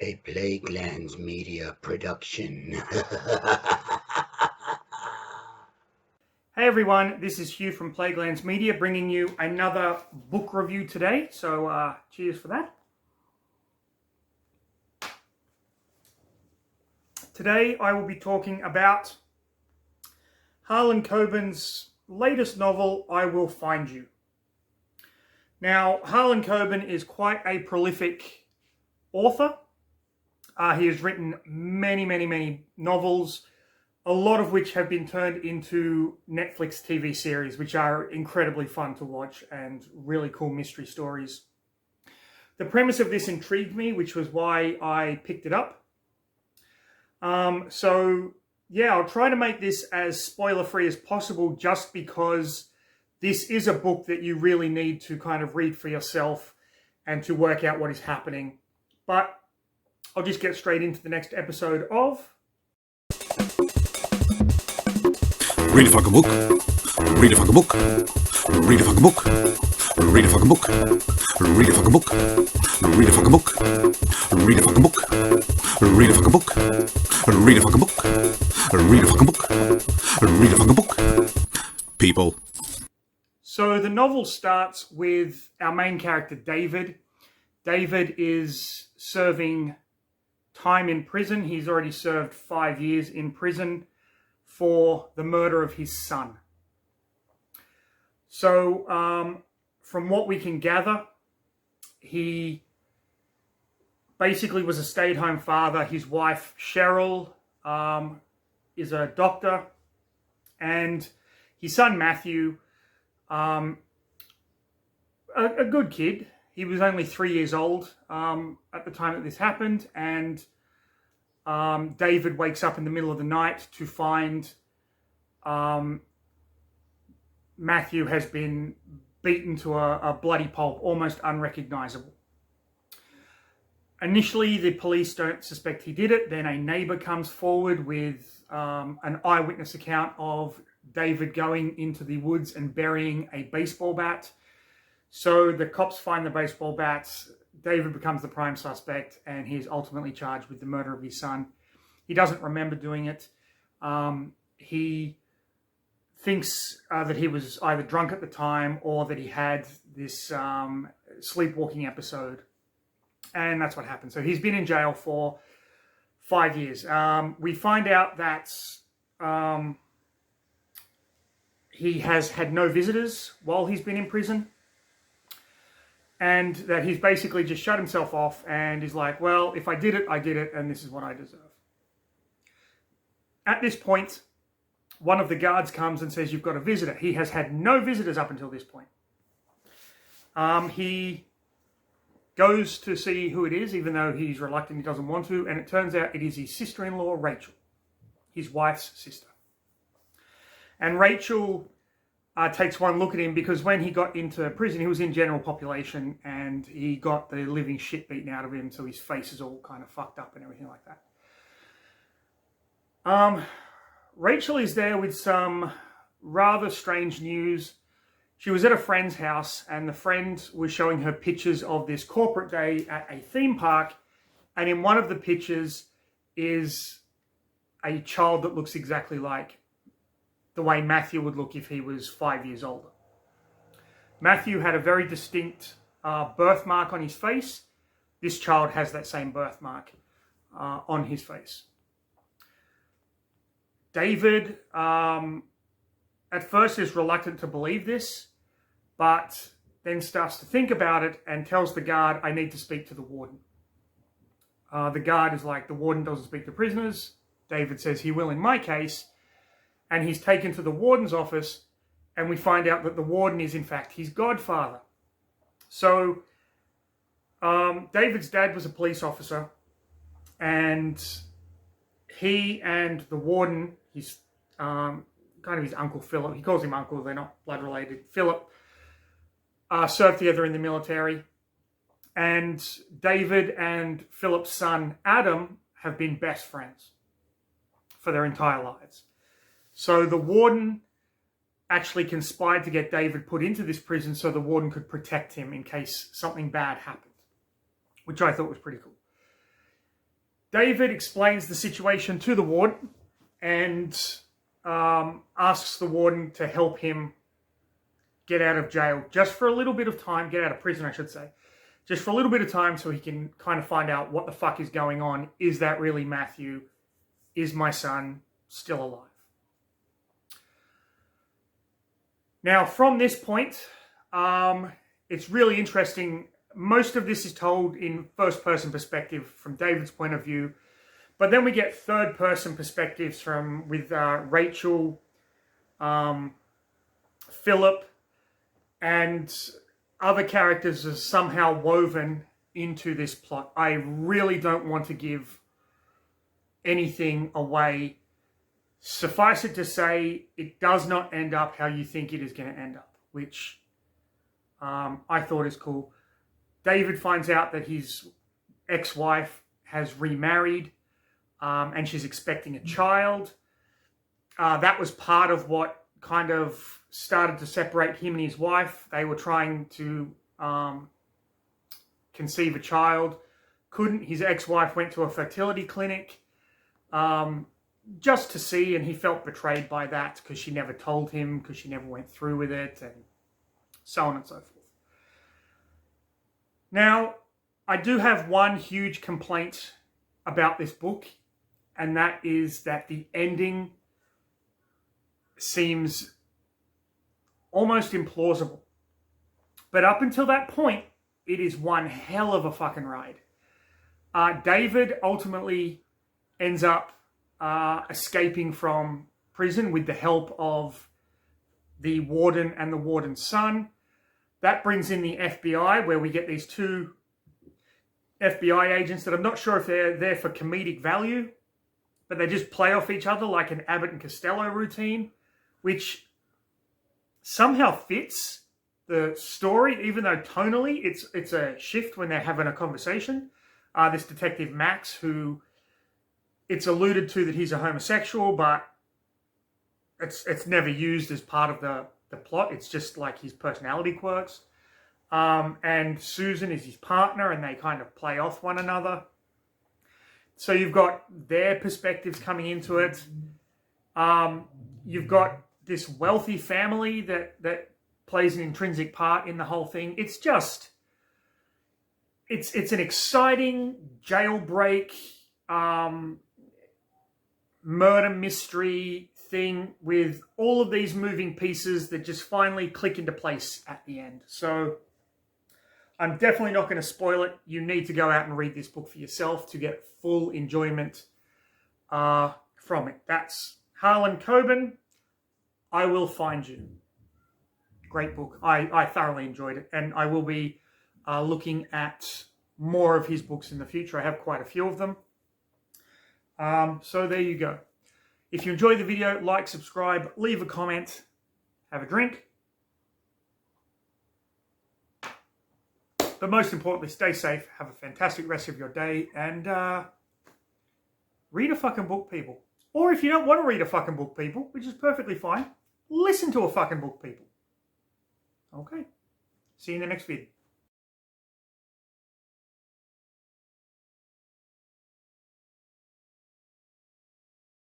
A Plaguelands Media production. Hey everyone, this is Hugh from Plaguelands Media bringing you another book review today. So cheers for that. Today I will be talking about Harlan Coben's latest novel, I Will Find You. Now, Harlan Coben is quite a prolific author. He has written many novels, a lot of which have been turned into Netflix TV series, which are incredibly fun to watch and really cool mystery stories. The premise of this intrigued me, which was why I picked it up. I'll try to make this as spoiler-free as possible, just because this is a book that you really need to kind of read for yourself and to work out what is happening. But I'll just get straight into the next episode of... Read a fucking book. Read a fucking book. Read a fucking book. Read a fucking book. Read a fucking book. Read a fucking book. Read a fucking book. Read a fucking book. Read a fucking book. Read a fucking book. Read a fucking book. People. So the novel starts with our main character, David. David is serving time in prison. He's already served 5 years in prison for the murder of his son. So from what we can gather, he basically was a stay-at-home father. His wife, Cheryl, is a doctor. And his son, Matthew, a good kid. He was only 3 years old at the time that this happened. And David wakes up in the middle of the night to find Matthew has been beaten to a bloody pulp, almost unrecognizable. Initially, the police don't suspect he did it. Then a neighbor comes forward with an eyewitness account of David going into the woods and burying a baseball bat. So the cops find the baseball bats. David becomes the prime suspect, and he is ultimately charged with the murder of his son. He doesn't remember doing it. He thinks that he was either drunk at the time or that he had this sleepwalking episode. And that's what happened. So he's been in jail for 5 years. We find out that he has had no visitors while he's been in prison. And that he's basically just shut himself off and he's like, well, if I did it, and this is what I deserve. At this point, one of the guards comes and says, you've got a visitor. He has had no visitors up until this point. He goes to see who it is, even though he's reluctant, he doesn't want to, and it turns out it is his sister-in-law, Rachel, his wife's sister. And Rachel takes one look at him because when he got into prison, he was in general population and he got the living shit beaten out of him, so his face is all kind of fucked up and everything like that. Rachel is there with some rather strange news. She was at a friend's house and the friend was showing her pictures of this corporate day at a theme park, and in one of the pictures is a child that looks exactly like the way Matthew would look if he was 5 years older. Matthew had a very distinct birthmark on his face. This child has that same birthmark on his face. David, at first, is reluctant to believe this, but then starts to think about it and tells the guard, I need to speak to the warden. The guard is like, the warden doesn't speak to prisoners. David says he will in my case. And he's taken to the warden's office, and we find out that the warden is, in fact, his godfather. So, David's dad was a police officer, and he and the warden, his kind of his uncle Philip, he calls him uncle, they're not blood related, Philip, served together in the military. And David and Philip's son, Adam, have been best friends for their entire lives. So the warden actually conspired to get David put into this prison so the warden could protect him in case something bad happened, which I thought was pretty cool. David explains the situation to the warden and asks the warden to help him get out of jail just for a little bit of time, get out of prison, I should say, just for a little bit of time so he can kind of find out what the fuck is going on. Is that really Matthew? Is my son still alive? Now, from this point, it's really interesting. Most of this is told in first-person perspective from David's point of view, but then we get third-person perspectives with Rachel, Philip, and other characters are somehow woven into this plot. I really don't want to give anything away. Suffice it to say, it does not end up how you think it is going to end up, which I thought is cool. David finds out that his ex-wife has remarried and she's expecting a child. That was part of what kind of started to separate him and his wife. They were trying to conceive a child. Couldn't. His ex-wife went to a fertility clinic just to see, and he felt betrayed by that because she never told him, because she never went through with it, and so on and so forth. Now, I do have one huge complaint about this book, and that is that the ending seems almost implausible. But up until that point, it is one hell of a fucking ride. David ultimately ends up escaping from prison with the help of the warden and the warden's son. That brings in the FBI, where we get these two FBI agents that I'm not sure if they're there for comedic value, but they just play off each other like an Abbott and Costello routine, which somehow fits the story, even though tonally it's a shift when they're having a conversation. This detective Max, who it's alluded to that he's a homosexual, but it's never used as part of the plot. It's just like his personality quirks. And Susan is his partner, and they kind of play off one another. So you've got their perspectives coming into it. You've got this wealthy family that plays an intrinsic part in the whole thing. It's just, it's an exciting jailbreak, murder mystery thing with all of these moving pieces that just finally click into place at the end. So I'm definitely not going to spoil it. You need to go out and read this book for yourself to get full enjoyment from it. That's Harlan Coben, I Will Find You. Great book. I thoroughly enjoyed it, and I will be looking at more of his books in the future. I have quite a few of them. So there you go. If you enjoyed the video, like, subscribe, leave a comment, have a drink. But most importantly, stay safe, have a fantastic rest of your day, and read a fucking book, people. Or if you don't want to read a fucking book, people, which is perfectly fine, listen to a fucking book, people. Okay. See you in the next video.